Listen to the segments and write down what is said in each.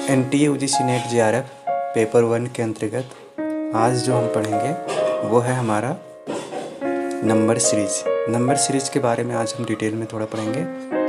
NTA UGC net JRF paper 1 के अंतर्गत आज जो हम पढ़ेंगे वो है हमारा नंबर सीरीज। नंबर सीरीज के बारे में आज हम डिटेल में थोड़ा पढ़ेंगे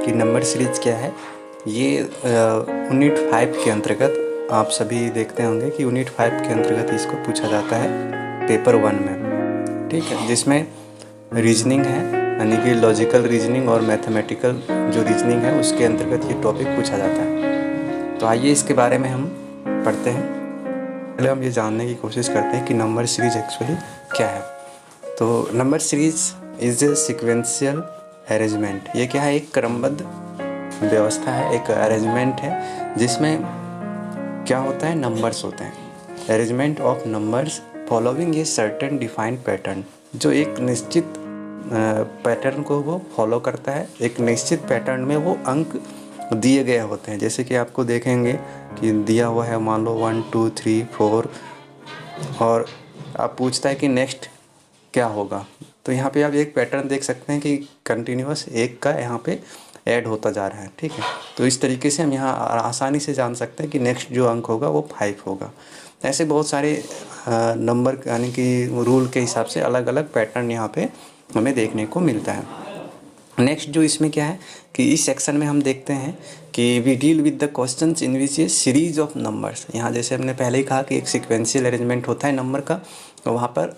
कि नंबर सीरीज क्या है। ये यूनिट 5 के अंतर्गत आप सभी देखते होंगे कि यूनिट 5 के अंतर्गत इसको पूछा जाता है पेपर 1 में, ठीक है, जिसमें रीजनिंग है, यानी कि लॉजिकल रीजनिंग और मैथमेटिकल जो रीजनिंग है उसके अंतर्गत ये टॉपिक पूछा जाता है। तो आइए इसके बारे में हम पढ़ते हैं। पहले हम ये जानने की कोशिश करते हैं कि नंबर सीरीज एक्चुअली क्या है। तो number series is a sequential arrangement. ये क्या है, एक क्रमबद्ध व्यवस्था है, एक अरेंजमेंट है जिसमें क्या होता है, नंबर्स होते हैं। Arrangement of numbers following a certain defined pattern, जो एक निश्चित पैटर्न को वो फॉलो करता है। एक निश्चित पैटर्न में वो अंक दिए गए होते हैं। जैसे कि आपको देखेंगे कि दिया हुआ है, मान लो 1 2 3 4, और आप पूछता है कि नेक्स्ट क्या होगा। तो यहाँ पे आप एक पैटर्न देख सकते हैं कि कंटिन्यूअस एक का यहाँ पे ऐड होता जा रहा है, ठीक है। तो इस तरीके से हम यहाँ आसानी से जान सकते हैं कि नेक्स्ट जो अंक होगा वो 5 होगा। ऐसे बहुत सारे नंबर यानी कि रूल के हिसाब से अलग अलग पैटर्न यहाँ पे हमें देखने को मिलता है। नेक्स्ट जो इसमें क्या है कि इस सेक्शन में हम देखते हैं कि we deal with the questions in which a series of numbers. यहाँ जैसे हमने पहले ही कहा कि एक सिक्वेंशियल अरेंजमेंट होता है नंबर का, तो वहाँ पर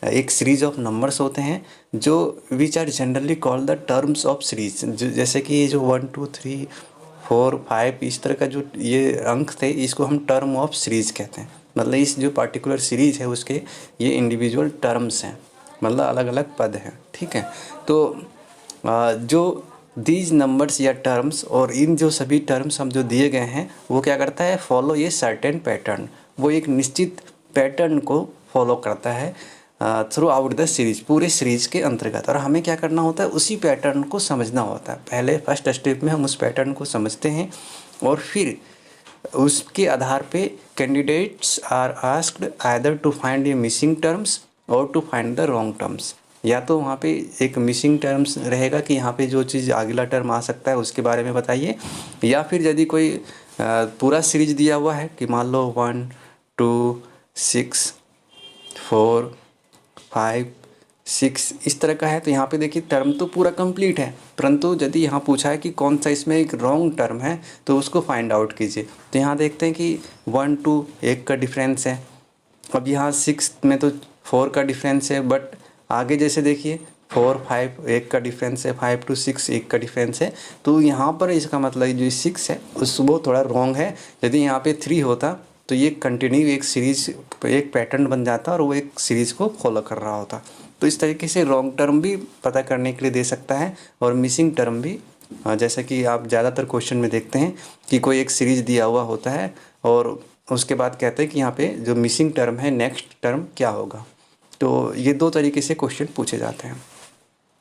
एक सीरीज ऑफ नंबर्स होते हैं जो which are generally called the terms of series. जैसे कि जो 1 2 3 4 5 इस तरह का जो ये अंक थे, इसको हम टर्म ऑफ सीरीज कहते हैं। मतलब इस जो पार्टिकुलर सीरीज है उसके ये इंडिविजुअल टर्म्स हैं, मतलब अलग अलग पद हैं, ठीक है। तो जो दीज नंबर्स या टर्म्स, और इन जो सभी टर्म्स हम जो दिए गए हैं वो क्या करता है, फॉलो ये सर्टेन पैटर्न। वो एक निश्चित पैटर्न को फॉलो करता है थ्रू आउट द सीरीज, पूरे सीरीज के अंतर्गत। और हमें क्या करना होता है, उसी पैटर्न को समझना होता है। पहले फर्स्ट स्टेप में हम उस पैटर्न को समझते हैं और फिर उसके आधार पे candidates are asked either to find a missing terms और to find the wrong terms. या तो वहाँ पे एक मिसिंग टर्म्स रहेगा कि यहाँ पे जो चीज़ अगला टर्म आ सकता है उसके बारे में बताइए, या फिर यदि कोई पूरा सीरीज दिया हुआ है कि मान लो 1 2 6 4 5 6 इस तरह का है, तो यहाँ पे देखिए टर्म तो पूरा कंप्लीट है, परंतु यदि यहाँ पूछा है कि कौन सा इसमें एक रॉन्ग टर्म है तो उसको फाइंड आउट कीजिए। तो यहाँ देखते हैं कि 1 2 1 का डिफरेंस है। अब यहाँ 6 में तो 4 का डिफरेंस है, बट आगे जैसे देखिए 4 5 1 का डिफरेंस है, 5 to 6 1 का डिफरेंस है। तो यहाँ पर इसका मतलब जो 6 है उस वो थोड़ा रॉन्ग है। यदि यहाँ पे 3 होता तो ये कंटिन्यू एक सीरीज, एक पैटर्न बन जाता और वो एक सीरीज़ को फॉलो कर रहा होता। तो इस तरीके से रॉन्ग टर्म भी पता करने के लिए दे सकता है और मिसिंग टर्म भी। जैसा कि आप ज़्यादातर क्वेश्चन में देखते हैं कि कोई एक सीरीज़ दिया हुआ होता है और उसके बाद कहते हैं कि यहाँ पे जो मिसिंग टर्म है नेक्स्ट टर्म क्या होगा। तो ये दो तरीके से क्वेश्चन पूछे जाते हैं।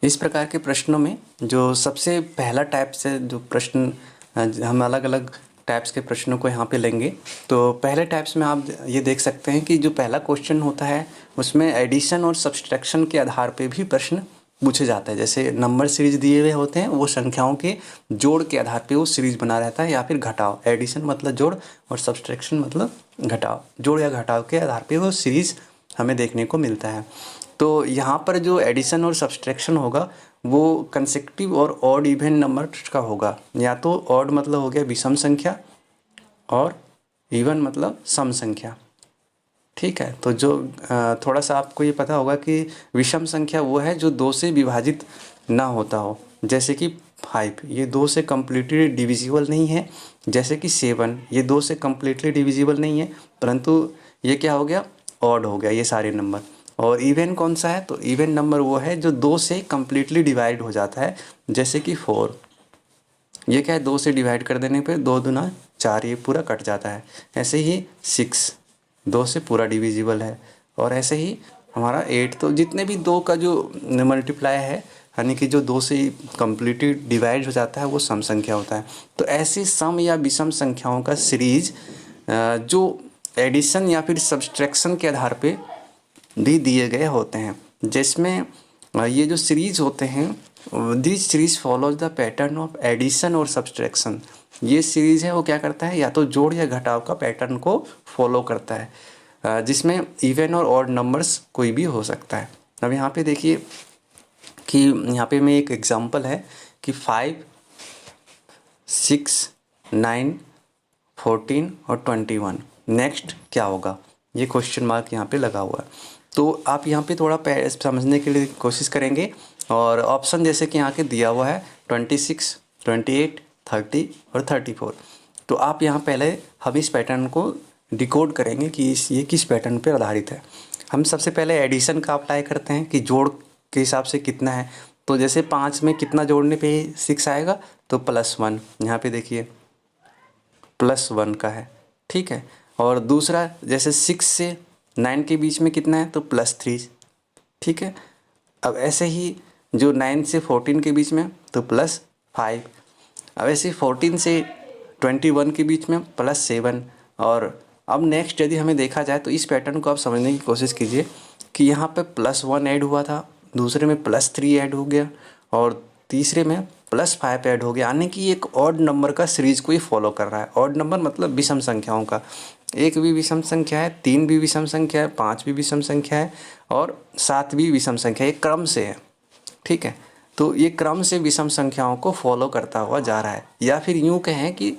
इस प्रकार के प्रश्नों में जो सबसे पहला टाइप से जो प्रश्न, हम अलग अलग टाइप्स के प्रश्नों को यहाँ पे लेंगे। तो पहले टाइप्स में आप ये देख सकते हैं कि जो पहला क्वेश्चन होता है उसमें एडिशन और सब्सट्रैक्शन के आधार पे भी प्रश्न पूछे जाते हैं। जैसे नंबर सीरीज दिए हुए होते हैं, वो संख्याओं के जोड़ के आधार पे वो सीरीज बना रहता है, या फिर घटाव। एडिशन मतलब जोड़ और सब्सट्रैक्शन मतलब घटाव, जोड़ या घटाव के आधार पे वो सीरीज हमें देखने को मिलता है। तो यहाँ पर जो एडिशन और सब्सट्रैक्शन होगा वो कंसेक्टिव और ऑड इवन नंबर का होगा। या तो ऑड मतलब हो गया विषम संख्या और इवन मतलब सम संख्या, ठीक है। तो जो थोड़ा सा आपको ये पता होगा कि विषम संख्या वो है जो 2 से विभाजित ना होता हो। जैसे कि 5 ये 2 से कम्प्लीटली डिविजिबल नहीं है। जैसे कि 7 ये 2 से कम्प्लीटली डिविजिबल नहीं है, परंतु ये क्या हो गया, ऑड हो गया ये सारे नंबर। और इवन कौन सा है, तो इवन नंबर वो है जो 2 से कम्प्लीटली डिवाइड हो जाता है। जैसे कि 4 ये क्या है, 2 से डिवाइड कर देने पे 2 दूना 4 ये पूरा कट जाता है। ऐसे ही 6 2 से पूरा डिविजिबल है। और ऐसे ही हमारा 8, तो जितने भी 2 का जो मल्टीप्लाई है यानी कि जो 2 से कम्प्लीटली डिवाइड हो जाता है वो सम संख्या होता है। तो ऐसे सम या विषम संख्याओं का सीरीज जो एडिशन या फिर सब्सट्रैक्शन के आधार पे भी दिए गए होते हैं, जिसमें ये जो सीरीज होते हैं this series follows the pattern of addition और सब्सट्रैक्शन। ये सीरीज है वो क्या करता है, या तो जोड़ या घटाव का पैटर्न को फॉलो करता है, जिसमें इवन और ऑड नंबर्स कोई भी हो सकता है। अब यहाँ पे देखिए कि यहाँ पे मैं एक एग्जांपल है कि 5, 6, 9, 14 और 21 नेक्स्ट क्या होगा, ये क्वेश्चन मार्क यहाँ पे लगा हुआ है। तो आप यहाँ पे थोड़ा समझने के लिए कोशिश करेंगे, और ऑप्शन जैसे कि यहाँ के दिया हुआ है 26, 28, 30 और 34। तो आप यहाँ पहले हम इस पैटर्न को डिकोड करेंगे कि ये किस पैटर्न पे आधारित है। हम सबसे पहले एडिशन का अप्लाई करते हैं कि जोड़ के हिसाब से कितना है। तो जैसे 5 में कितना जोड़ने पे 6 आएगा, तो +1, यहाँ पे देखिए +1 का है, ठीक है। और दूसरा जैसे 6 से 9 के बीच में कितना है, तो +3, ठीक है। अब ऐसे ही जो 9 से 14 के बीच में तो +5। अब ऐसे 14 से 21 के बीच में +7। और अब नेक्स्ट यदि हमें देखा जाए तो इस पैटर्न को आप समझने की कोशिश कीजिए कि यहाँ पे +1 ऐड हुआ था, दूसरे में +3 ऐड हो गया, और तीसरे में +5 ऐड हो गया, यानी कि एक ऑड नंबर का सीरीज को ही फॉलो कर रहा है। ऑड नंबर मतलब विषम संख्याओं का, 1 भी विषम संख्या है, 3 भी विषम संख्या है, 5 भी विषम संख्या है, और 7 भी विषम संख्या है, एक क्रम से है, ठीक है। तो ये क्रम से विषम संख्याओं को फॉलो करता हुआ जा रहा है, या फिर यूँ कहें कि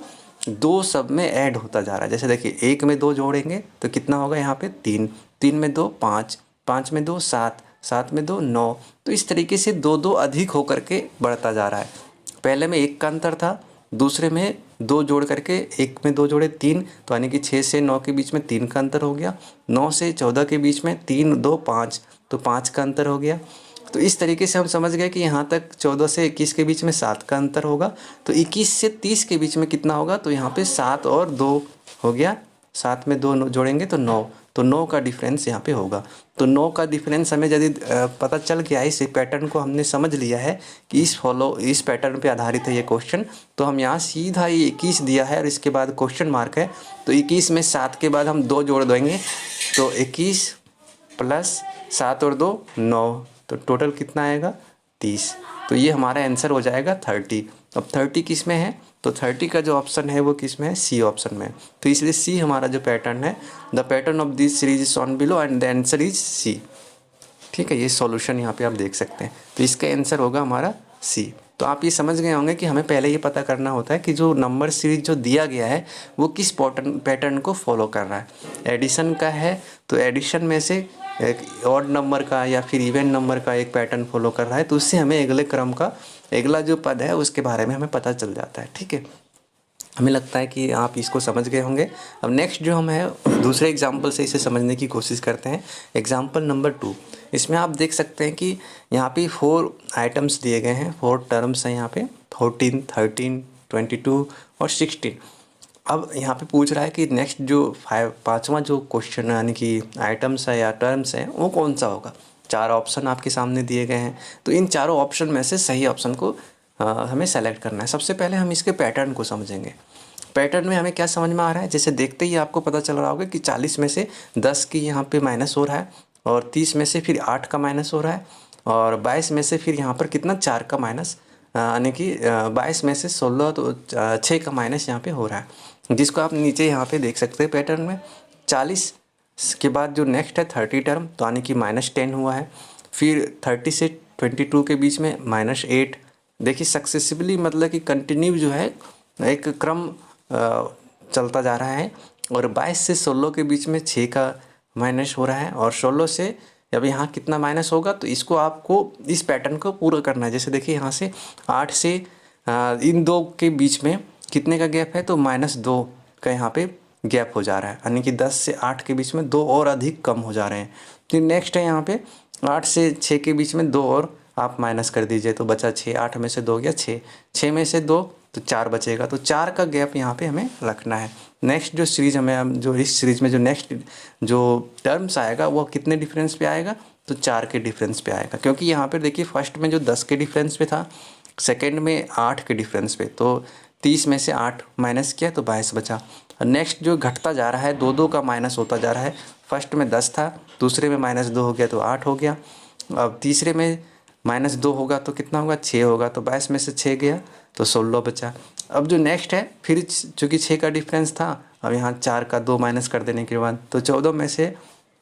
2 सब में ऐड होता जा रहा है। जैसे देखिए 1 में 2 जोड़ेंगे तो कितना होगा यहाँ पे 3, 3 में 2 5, 5 में 2 7, 7 में 2 9। तो इस तरीके से 2 अधिक होकर के बढ़ता जा रहा है। पहले में 1 का अंतर था, दूसरे में 2 जोड़ करके 1 में 2 जोड़े 3, तो यानी कि 6 से 9 के बीच में 3 का अंतर हो गया। 9 से 14 के बीच में 3 2 5, तो 5 का अंतर हो गया। तो इस तरीके से हम समझ गए कि यहाँ तक 14 से 21 के बीच में 7 का अंतर होगा। तो 21 से 30 के बीच में कितना होगा, तो यहाँ पे 7 और 2 हो गया, 7 में 2 जोड़ेंगे तो 9, तो 9 का डिफरेंस यहाँ पे होगा। तो 9 का डिफरेंस हमें यदि पता चल गया, इस पैटर्न को हमने समझ लिया है कि इस पैटर्न पे आधारित है ये क्वेश्चन, तो हम यहाँ सीधा ये 21 दिया है और इसके बाद क्वेश्चन मार्क है, तो 21 में 7 के बाद हम 2 जोड़ देंगे, तो 21 + 7 और 2 9, तो टोटल कितना आएगा 30। तो ये हमारा आंसर हो जाएगा 30। अब 30 किस में है, तो 30 का जो ऑप्शन है वो किस में है, सी ऑप्शन में। तो इसलिए सी हमारा जो पैटर्न है, the pattern of this series is shown below and the answer is C, ठीक है। ये सॉल्यूशन यहाँ पे आप देख सकते हैं, तो इसका आंसर होगा हमारा सी। तो आप ये समझ गए होंगे कि हमें पहले ये पता करना होता है कि जो नंबर सीरीज जो दिया गया है वो किस पैटर्न को फॉलो कर रहा है। एडिशन का है तो एडिशन में से एक ऑड नंबर का या फिर इवन नंबर का एक पैटर्न फॉलो कर रहा है, तो उससे हमें अगले क्रम का अगला जो पद है उसके बारे में हमें पता चल जाता है, ठीक है। हमें लगता है कि आप इसको समझ गए होंगे। अब नेक्स्ट जो हम है दूसरे एग्जाम्पल से इसे समझने की कोशिश करते हैं। एग्जाम्पल नंबर 2, इसमें आप देख सकते हैं कि यहाँ पे 4 आइटम्स दिए गए हैं, 4 टर्म्स हैं यहाँ पे, 14, 13, 22 और 16। अब यहाँ पे पूछ रहा है कि नेक्स्ट जो 5वां जो क्वेश्चन यानी कि आइटम्स है या टर्म्स हैं वो कौन सा होगा। 4 ऑप्शन आपके सामने दिए गए हैं, तो इन चारों ऑप्शन में से सही ऑप्शन को हमें सेलेक्ट करना है। सबसे पहले हम इसके पैटर्न को समझेंगे। पैटर्न में हमें क्या समझ में आ रहा है, जैसे देखते ही आपको पता चल रहा होगा कि 40 में से 10 की यहाँ पे माइनस हो रहा है, और 30 में से फिर 8 का माइनस हो रहा है, और 22 में से फिर यहाँ पर कितना 4 का माइनस, यानी कि 22 में से 16, तो 6 का माइनस यहाँ पे हो रहा है, जिसको आप नीचे यहाँ पे देख सकते हैं पैटर्न में। 40 के बाद जो नेक्स्ट है 30 टर्म, तो यानी कि -10 हुआ है। फिर 30 से 22 के बीच में -8। देखिए सक्सेसिवली मतलब कि कंटिन्यू जो है एक क्रम चलता जा रहा है। और 22 से 16 के बीच में 6 का माइनस हो रहा है, और 16 से अब यहाँ कितना माइनस होगा, तो इसको आपको इस पैटर्न को पूरा करना है। जैसे देखिए यहाँ से 8 से इन 2 के बीच में कितने का गैप है, तो -2 का यहाँ पे गैप हो जा रहा है, यानी कि 10 से 8 के बीच में 2 और अधिक कम हो जा रहे हैं। फिर नेक्स्ट है यहाँ पे 8 से 6 के बीच में 2 और आप माइनस कर दीजिए, तो बचा 6। 8 में से 2 गया 6, 6 में से 2 तो 4 बचेगा, तो 4 का गैप यहाँ पे हमें रखना है। नेक्स्ट जो सीरीज हमें जो इस सीरीज में जो नेक्स्ट जो टर्म्स आएगा वो कितने डिफरेंस पे आएगा, तो 4 के डिफरेंस पे आएगा। क्योंकि यहाँ पे देखिए फर्स्ट में जो 10 के डिफरेंस पे था, सेकेंड में 8 के डिफरेंस पे, तो 30 में से 8 माइनस किया तो 22 बचा। नेक्स्ट जो घटता जा रहा है 2 का माइनस होता जा रहा है। फर्स्ट में 10 था, दूसरे में -2 हो गया तो 8 हो गया। अब तीसरे में -2 होगा तो कितना होगा, 6 होगा, तो 22 में से 6 गया तो 16 बचा। अब जो नेक्स्ट है, फिर चूँकि 6 का डिफरेंस था, अब यहाँ 4 का 2 माइनस कर देने के बाद तो 14 में से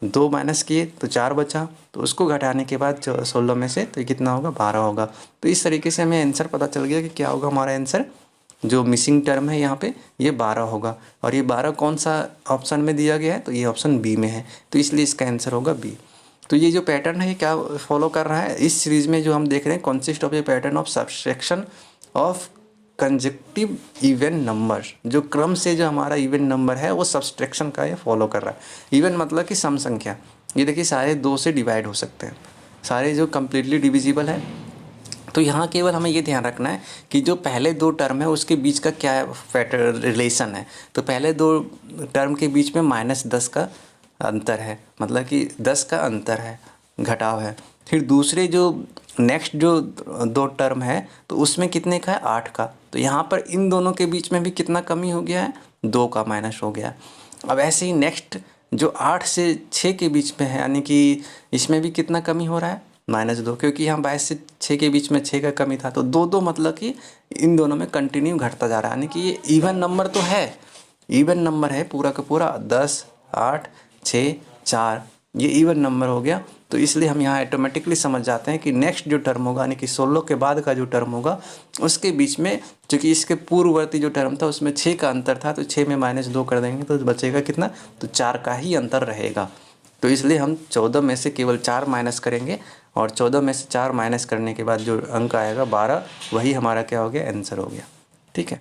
2 माइनस किए तो 4 बचा, तो उसको घटाने के बाद 16 में से तो ये कितना होगा, 12 होगा। तो इस तरीके से हमें आंसर पता चल गया कि क्या होगा हमारा आंसर। जो मिसिंग टर्म है यहाँ पे ये 12 होगा, और ये 12 कौन सा ऑप्शन में दिया गया है, तो ये ऑप्शन बी में है, तो इसलिए इसका आंसर होगा बी। तो ये जो पैटर्न है ये क्या फॉलो कर रहा है इस सीरीज़ में जो हम देख रहे हैं, consist of A pattern of subtraction of conjunctive even number. जो क्रम से जो हमारा इवन नंबर है वो सब्सट्रैक्शन का ये फॉलो कर रहा है। इवन मतलब कि सम संख्या, ये देखिए सारे 2 से डिवाइड हो सकते हैं, सारे जो कम्प्लीटली डिविजिबल है। तो यहाँ केवल हमें ये ध्यान रखना है कि जो पहले 2 टर्म है उसके बीच का क्या फैक्टर रिलेशन है। तो पहले 2 टर्म के बीच में -10 का अंतर है, मतलब कि 10 का अंतर है, घटाव है। फिर दूसरे जो नेक्स्ट जो 2 टर्म है तो उसमें कितने का है, 8 का। तो यहाँ पर इन दोनों के बीच में भी कितना कमी हो गया है, 2 का माइनस हो गया। अब ऐसे ही नेक्स्ट जो 8 से 6 के बीच में है, यानी कि इसमें भी कितना कमी हो रहा है, -2, क्योंकि यहाँ 22 से 6 के बीच में 6 का कमी था। तो 2 मतलब कि इन दोनों में कंटिन्यू घटता जा रहा है, यानी कि ये इवन नंबर तो है, इवन नंबर है पूरा का पूरा, 10, 8, 6, 4, ये इवन नंबर हो गया। तो इसलिए हम यहाँ ऑटोमेटिकली समझ जाते हैं कि नेक्स्ट जो टर्म होगा, यानी कि 16 के बाद का जो टर्म होगा उसके बीच में, चूँकि इसके पूर्ववर्ती जो टर्म था उसमें 6 का अंतर था, तो 6 में -2 कर देंगे तो बचेगा कितना, तो 4 का ही अंतर रहेगा। तो इसलिए हम 14 में से केवल 4 माइनस करेंगे, और 14 में से 4 माइनस करने के बाद जो अंक आएगा 12, वही हमारा क्या हो गया, आंसर हो गया। ठीक है।